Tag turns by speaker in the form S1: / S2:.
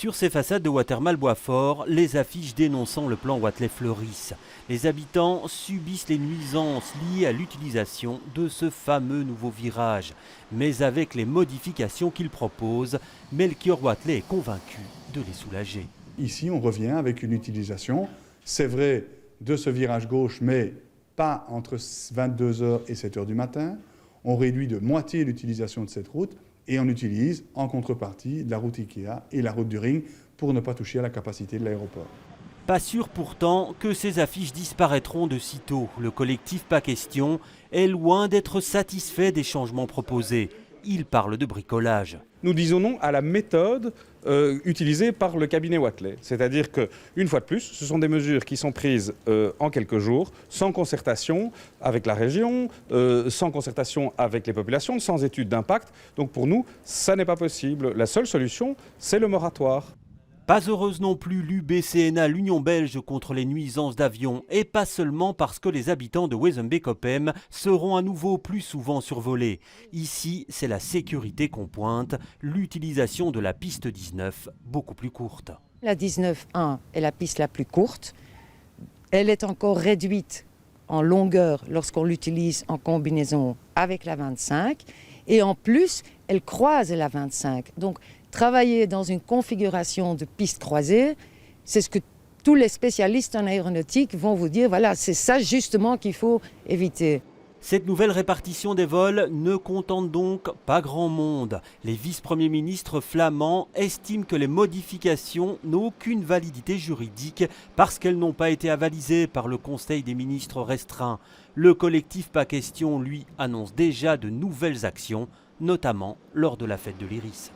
S1: Sur ces façades de Watermal-Boisfort, les affiches dénonçant le plan Watelais fleurissent. Les habitants subissent les nuisances liées à l'utilisation de ce fameux nouveau virage. Mais avec les modifications qu'il propose, Melchior Watelais est convaincu de les soulager.
S2: Ici, on revient avec une utilisation, c'est vrai, de ce virage gauche, mais pas entre 22h et 7h du matin. On réduit de moitié l'utilisation de cette route et on utilise en contrepartie la route Ikea et la route du Ring pour ne pas toucher à la capacité de l'aéroport.
S1: Pas sûr pourtant que ces affiches disparaîtront de sitôt. Le collectif Pas Question est loin d'être satisfait des changements proposés. Il parle de bricolage.
S3: Nous disons non à la méthode utilisée par le cabinet Watelais. C'est-à-dire qu'une fois de plus, ce sont des mesures qui sont prises en quelques jours, sans concertation avec la région, sans concertation avec les populations, sans étude d'impact. Donc pour nous, ça n'est pas possible. La seule solution, c'est le moratoire.
S1: Pas heureuse non plus l'UBCNA, l'Union belge contre les nuisances d'avions, et pas seulement parce que les habitants de Wezenbeek-Oppem seront à nouveau plus souvent survolés. Ici, c'est la sécurité qu'on pointe, l'utilisation de la piste 19, beaucoup plus courte.
S4: La 19.1 est la piste la plus courte. Elle est encore réduite en longueur lorsqu'on l'utilise en combinaison avec la 25. Et en plus, elle croise la 25. Donc, travailler dans une configuration de piste croisée, c'est ce que tous les spécialistes en aéronautique vont vous dire, voilà, c'est ça justement qu'il faut éviter.
S1: Cette nouvelle répartition des vols ne contente donc pas grand monde. Les vice-premiers ministres flamands estiment que les modifications n'ont aucune validité juridique parce qu'elles n'ont pas été avalisées par le Conseil des ministres restreint. Le collectif Pas Question, lui, annonce déjà de nouvelles actions, notamment lors de la fête de l'Iris.